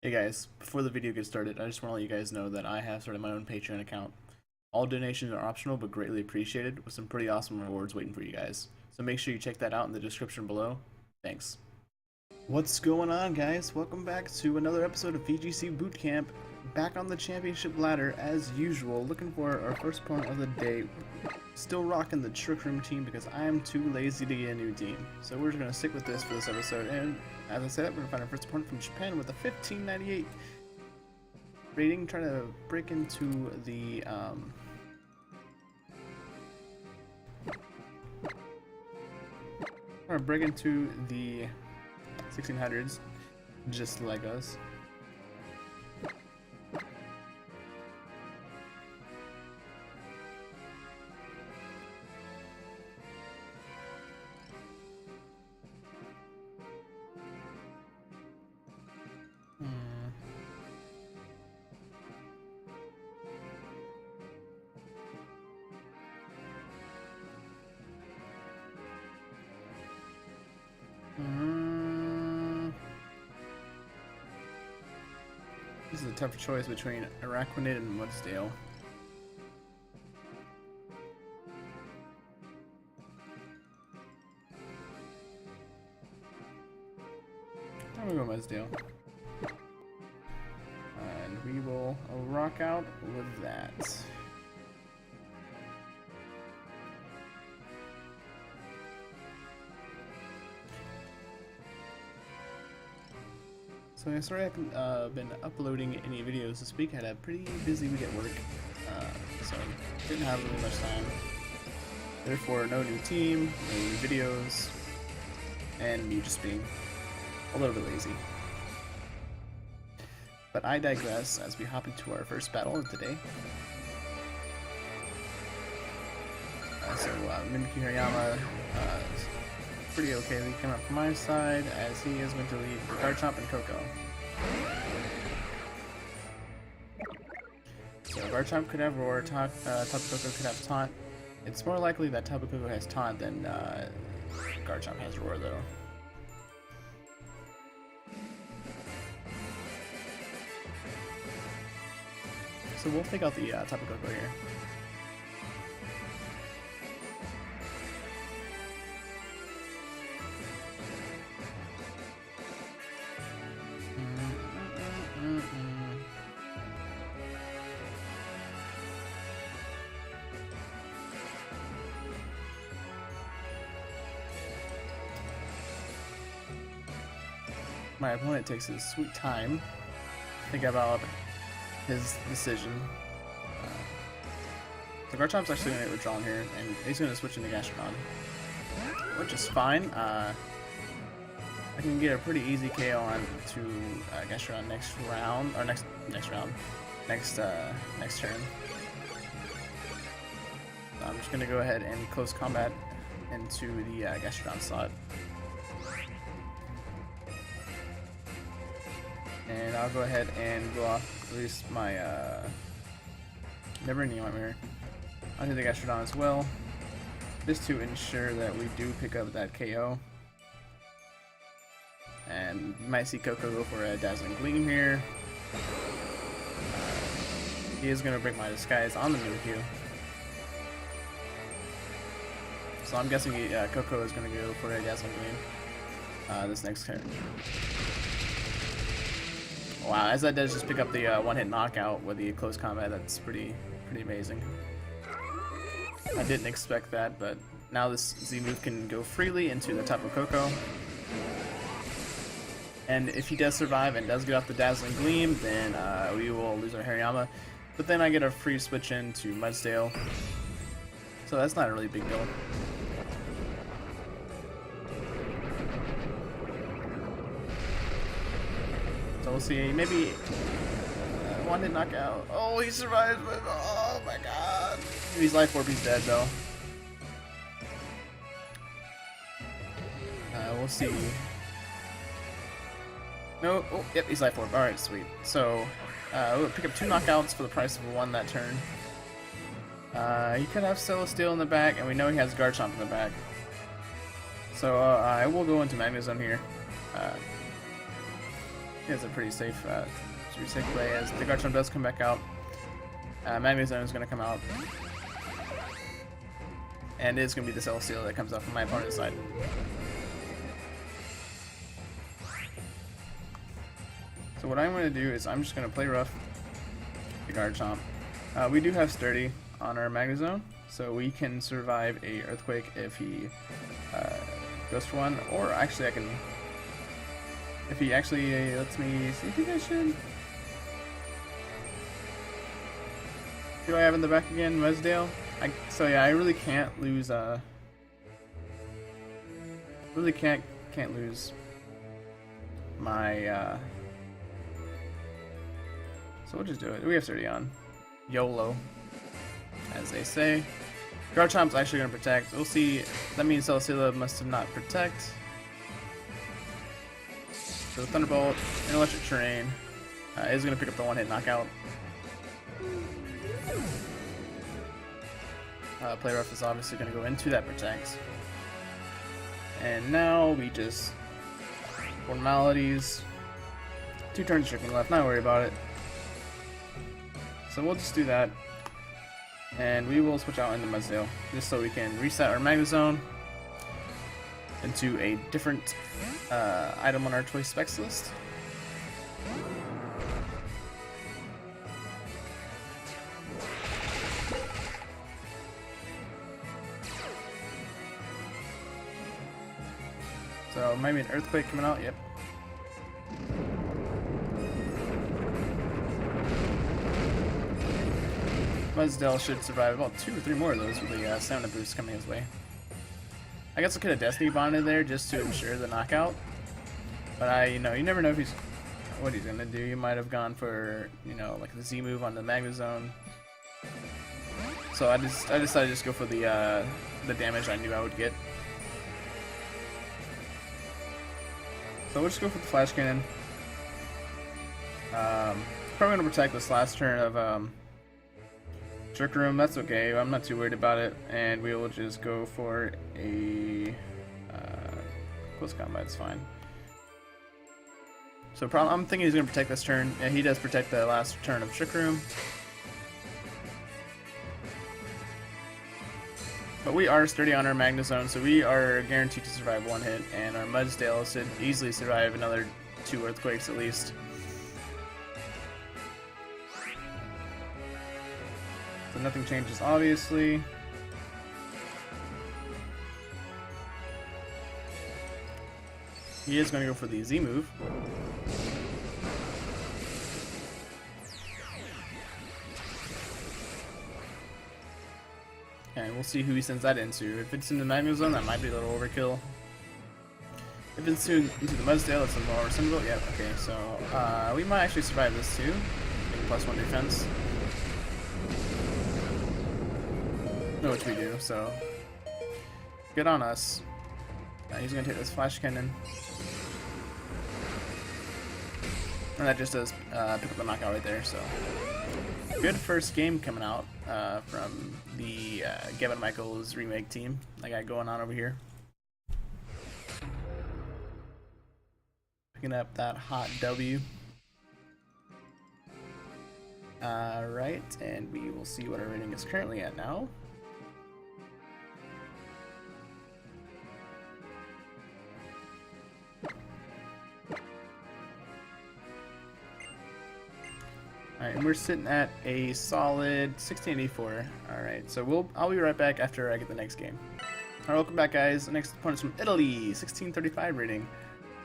Hey guys, before the video gets started, I just want to let you guys know that I have started my own Patreon account. All donations are optional but greatly appreciated, with some pretty awesome rewards waiting for you guys. So make sure you check that out in the description below. Thanks. What's going on, guys? Welcome back to another episode of VGC Boot Camp. Back on the championship ladder as usual, looking for our first opponent of the day. Still rocking the Trick Room team because I am too lazy to get a new team. So we're just going to stick with this for this episode, and as I said, we're going to find our first opponent from Japan with a 1598 rating, trying to break into the or break into the 1600s, just like us. This is a tough choice between RK9 and Mudsdale. I'm gonna go Mudsdale. And we will rock out with that. So I sorry I haven't been uploading any videos this week. I had a pretty busy week at work, so didn't have really much time. Therefore, no new team, no new videos, and me just being a little bit lazy. But I digress as we hop into our first battle of the day. Mimikyu Hariyama is pretty okay. He came up from my side as he is going to lead Garchomp and Coco. So Garchomp could have Roar, Tapu Koko could have Taunt. It's more likely that Tapu Koko has Taunt than Garchomp has Roar, though. So we'll take out the Tapu Koko here. My opponent takes his sweet time to think about his decision. The Garchomp's actually going to get withdrawn here, and he's going to switch into Gastrodon, which is fine. I can get a pretty easy KO on to Gastrodon next round, or next turn. So I'm just going to go ahead and close combat into the Gastrodon slot. And I'll go ahead and go off at least my Never Ending Nightmare onto the Gastrodon as well, just to ensure that we do pick up that KO. And you might see Coco go for a Dazzling Gleam here. He is going to break my disguise on the Mimikyu. So I'm guessing Coco is going to go for a Dazzling Gleam this next turn. Wow, as that does just pick up the one-hit knockout with the close combat, that's pretty amazing. I didn't expect that, but now this Z move can go freely into the Tapu Koko. And if he does survive and does get off the Dazzling Gleam, then we will lose our Hariyama. But then I get a free switch in to Mudsdale, so that's not a really big deal. So we'll see, maybe one hit knockout. Oh, he survives, but oh my god. He's Life Orb, he's dead though. We'll see. No, oh, yep, he's Life Orb. Alright, sweet. So, we'll pick up 2 knockouts for the price of 1 that turn. He could have Celesteal in the back, and we know he has Garchomp in the back. So I will go into Magnezone here. It's a pretty safe play as the Garchomp does come back out. Magnezone is going to come out. And it is going to be the Celesteela that comes out from my opponent's side. So what I'm going to do is I'm just going to play rough the Garchomp. We do have Sturdy on our Magnezone, so we can survive a Earthquake if he goes for one. Or actually I can... If he actually lets me see position. Who do I have in the back again? Mudsdale? So yeah, I really can't lose, really can't lose my, so we'll just do it. We have 30 on. YOLO, as they say. Garchomp's actually going to protect. We'll see. That means Celesteela must have not protect. So Thunderbolt and Electric Terrain is going to pick up the one-hit knockout. Play Rough is obviously going to go into that protect. And now we just formalities. 2 turns stricken left, not worry about it. So we'll just do that. And we will switch out into Mudsdale just so we can reset our Magnezone into a different item on our choice specs list. So maybe an Earthquake coming out, yep. Mudsdale should survive about 2 or 3 more of those with the stamina boost coming his way. I guess I could have Destiny Bonded there just to ensure the knockout. But you never know if what he's gonna do. He might have gone for, like the Z move on the Magnezone. So I decided to just go for the damage I knew I would get. So we'll just go for the Flash Cannon. Probably gonna protect this last turn of Trick Room. That's okay. I'm not too worried about it, and we will just go for a close combat. It's fine. So I'm thinking he's gonna protect this turn. Yeah, he does protect the last turn of Trick Room. But we are sturdy on our Magnezone, so we are guaranteed to survive 1 hit, and our Mudsdale should easily survive another 2 Earthquakes at least. So nothing changes, obviously. He is going to go for the Z move. And we'll see who he sends that into. If it's in the Magnezone, that might be a little overkill. If it's into the Mudsdale, it's a more Thunderbolt. Yeah, okay, so we might actually survive this too. Getting +1 defense. Know what we do, so good on us. He's gonna take this Flash Cannon. And that just does pick up the knockout right there, so good first game coming out from the Gavin Michaels remake team I got going on over here. Picking up that hot W. Alright, and we will see what our rating is currently at now. Alright, and we're sitting at a solid 1684. Alright, so I'll be right back after I get the next game. Alright, welcome back, guys. The next opponent's from Italy, 1635 rating.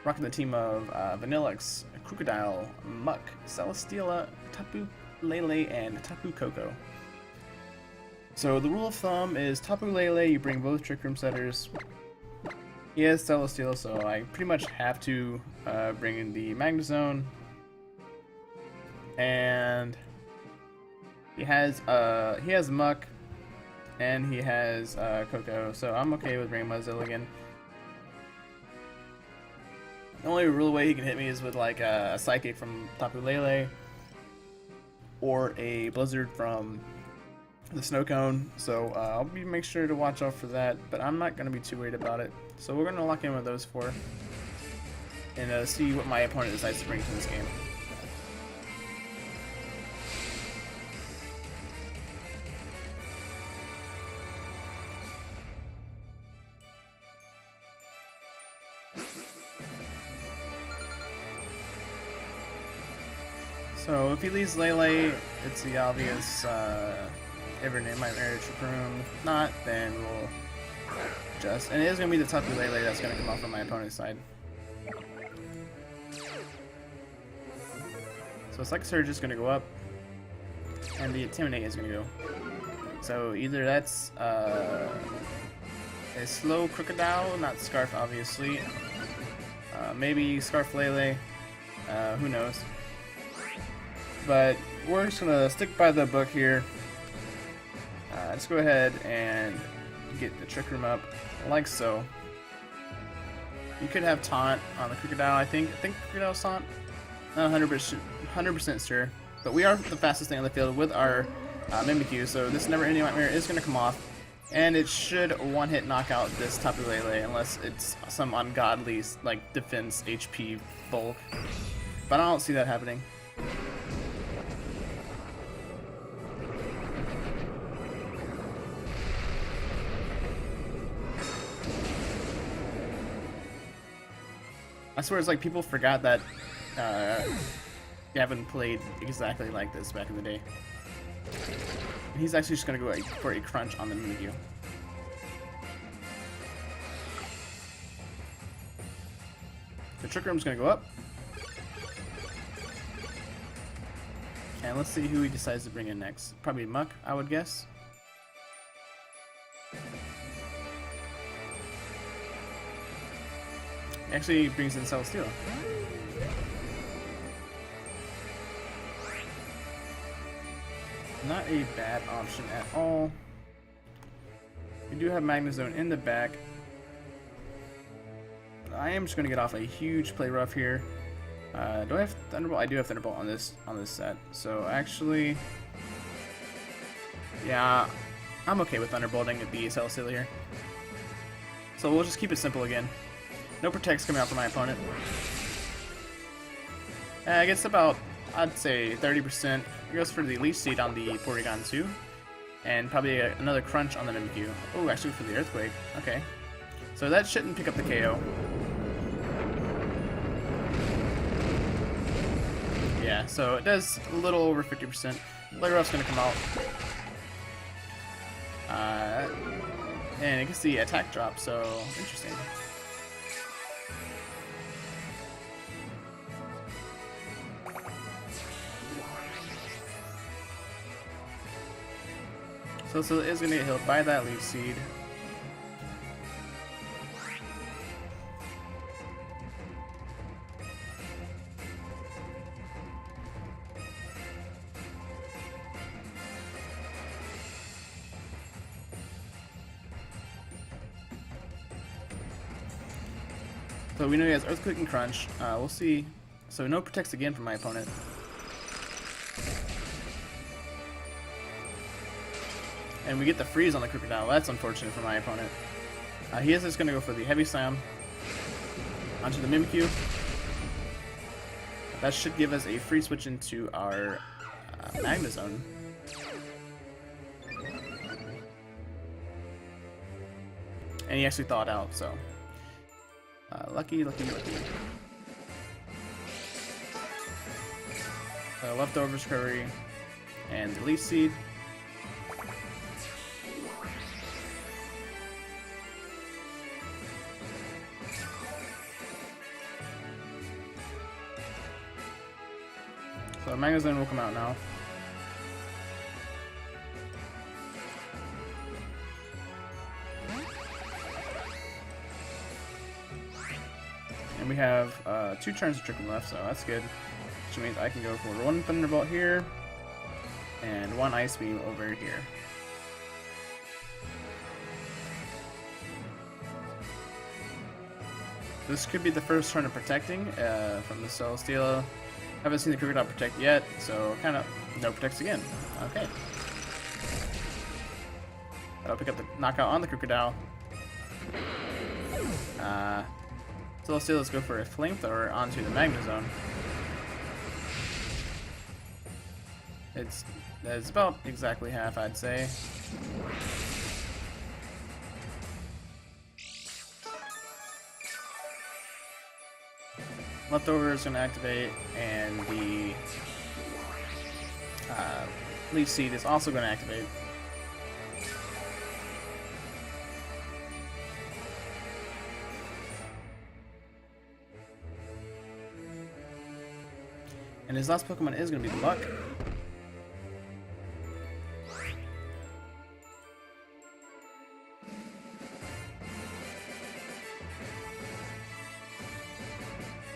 Rocking the team of Vanillux, Crocodile, Muck, Celesteela, Tapu Lele, and Tapu Koko. So the rule of thumb is Tapu Lele, you bring both Trick Room setters. He has Celesteela, so I pretty much have to bring in the Magnezone. And he has Muck, and he has Koko, so I'm okay with bringing Mudsdale again. The only real way he can hit me is with like a Psychic from Tapu Lele, or a Blizzard from the Snow Cone. So I'll make sure to watch out for that, but I'm not going to be too worried about it. So we're going to lock in with those 4. and see what my opponent decides to bring to this game. So if he leaves Lele, it's the obvious Everyday Nightmare Trick Room. If not, then we'll just... And it is going to be the Tapu Lele that's going to come off on my opponent's side. So Psychic Surge is going to go up, and the Intimidate is going to go. So either that's a slow Crocodile, not Scarf obviously. Maybe Scarf Lele, who knows. But we're just gonna stick by the book here. Let's go ahead and get the Trick Room up, like so. You could have Taunt on the Crocodile, I think Crocodile's Taunt. Not 100% sure. But we are the fastest thing on the field with our Mimikyu, so this Never Ending Nightmare is gonna come off. And it should one-hit knock out this Tapu Lele, unless it's some ungodly, like, defense HP bulk. But I don't see that happening. I swear it's like people forgot that Gavin played exactly like this back in the day. And he's actually just going to go for a crunch on the Mimikyu. The Trick Room's going to go up. And let's see who he decides to bring in next. Probably Muck, I would guess. Actually brings in Celesteela. Not a bad option at all. We do have Magnezone in the back. I am just going to get off a huge play rough here. Do I have Thunderbolt? I do have Thunderbolt on this set. So actually, yeah, I'm okay with Thunderbolting the Celesteela here. So we'll just keep it simple again. No Protects coming out for my opponent. I guess about, I'd say 30%. He goes for the Leech Seed on the Porygon 2. And probably another Crunch on the Mimikyu. Oh, actually for the Earthquake. Okay. So that shouldn't pick up the KO. Yeah, so it does a little over 50%. Play Rough's gonna come out. And it gets the attack drop, so interesting. So it is going to get healed by that Leaf Seed. So we know he has Earthquake and Crunch. We'll see. So no Protects again from my opponent. And we get the freeze on the Crocodile. That's unfortunate for my opponent. He is just going to go for the Heavy Slam onto the Mimikyu. That should give us a free switch into our Magnezone. And he actually thawed out, so lucky. Leftovers Curry and the Leaf Seed. So Magnezone will come out now. And we have 2 turns of Trick Room left, so that's good. Which means I can go for 1 Thunderbolt here and 1 Ice Beam over here. This could be the first turn of protecting from the Celesteela. Haven't seen the Crocodile protect yet, so kind of no Protects again. Okay. That'll pick up the knockout on the Crocodile. So let's go for a flamethrower onto the Magnezone. It's about exactly half, I'd say. Leftover is going to activate, and the Leech Seed is also going to activate. And his last Pokemon is going to be Luck.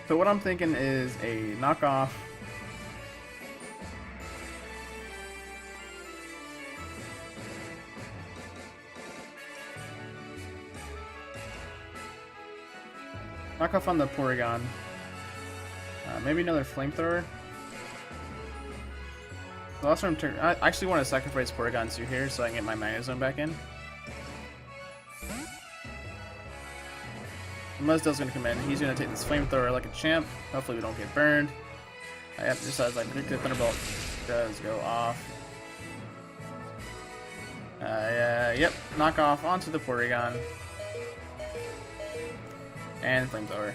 So what I'm thinking is a knockoff on the Porygon. Maybe another Flamethrower. The last one I actually want to sacrifice Porygon 2 here so I can get my Magnezone back in. Muzdale's gonna come in. He's gonna take this Flamethrower like a champ. Hopefully we don't get burned. Yep, just as I predicted, Thunderbolt does go off. Yep, knock off onto the Porygon. And Flamethrower.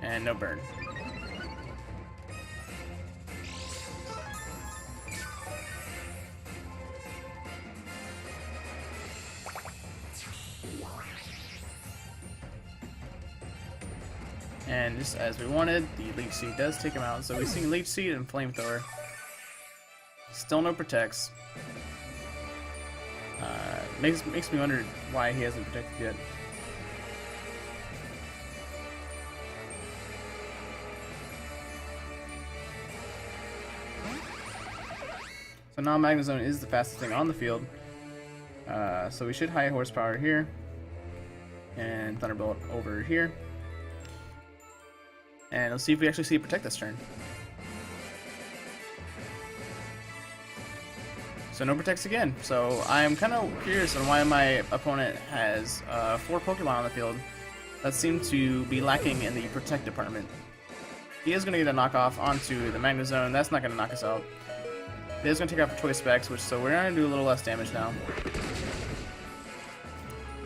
And no burn. And just as we wanted, the Leech Seed does take him out. So we've seen Leech Seed and Flamethrower. Still no protects. Makes me wonder why he hasn't protected yet. So now Magnezone is the fastest thing on the field. So we should high horsepower here. And Thunderbolt over here. And let's see if we actually see it protect this turn. So no protects again. So I'm kind of curious on why my opponent has 4 Pokemon on the field that seem to be lacking in the protect department. He is going to get a knockoff onto the Magnezone. That's not going to knock us out. It is going to take out for Choice Specs, so we're going to do a little less damage now.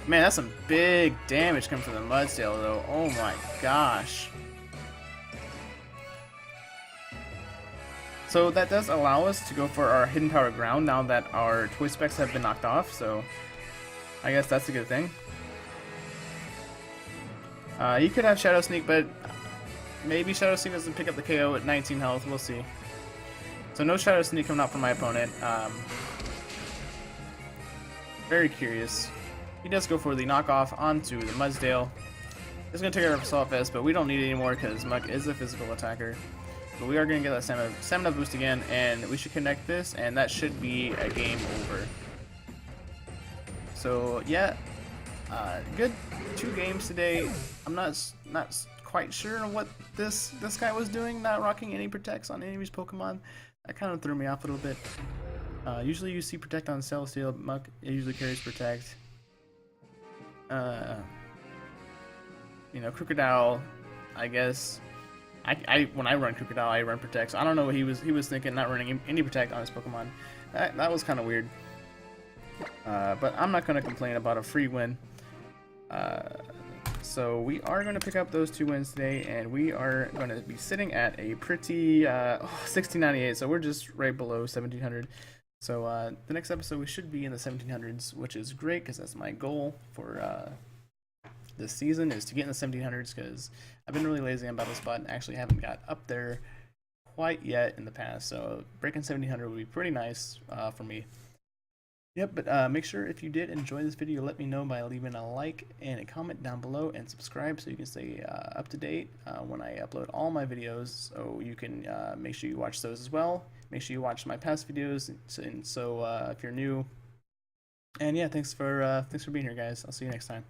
Man, that's some big damage coming from the Mudsdale, though. Oh my gosh. So that does allow us to go for our Hidden Power Ground now that our Choice Specs have been knocked off, so I guess that's a good thing. You could have Shadow Sneak, but maybe Shadow Sneak doesn't pick up the KO at 19 health, we'll see. So no Shadow Sneak coming out from my opponent. Very curious. He does go for the knockoff onto the Mudsdale. It's going to take out our Assault Vest, but we don't need it anymore because Muck is a physical attacker. But we are going to get that stamina boost again, and we should connect this, and that should be a game over. So yeah, good 2 games today. I'm not quite sure what this guy was doing, not rocking any protects on any of his Pokemon. That kind of threw me off a little bit. Usually you see protect on Celesteal. Muck usually carries protect. You know, Crocodile, I guess. When I run Crocodile, I run protect. So I don't know what he was thinking, not running any protect on his Pokemon. That was kind of weird. But I'm not going to complain about a free win. So we are going to pick up those 2 wins today, and we are going to be sitting at a pretty 1698. So we're just right below 1700. So the next episode we should be in the 1700s, which is great because that's my goal for this season, is to get in the 1700s, because I've been really lazy on Battle Spot and actually haven't got up there quite yet in the past. So breaking 1700 would be pretty nice for me. Yep, but make sure if you did enjoy this video, let me know by leaving a like and a comment down below, and subscribe so you can stay up to date when I upload all my videos. So you can make sure you watch those as well. Make sure you watch my past videos. And so if you're new, and yeah, thanks for being here, guys. I'll see you next time.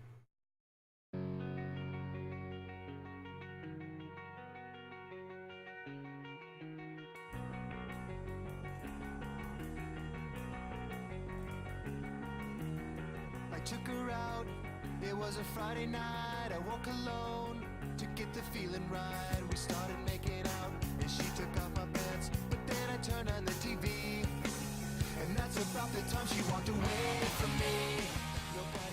took her out. It was a Friday night, I woke alone to get the feeling right. We started making out and she took off my pants, but then I turned on the TV, and that's about the time she walked away from me. Nobody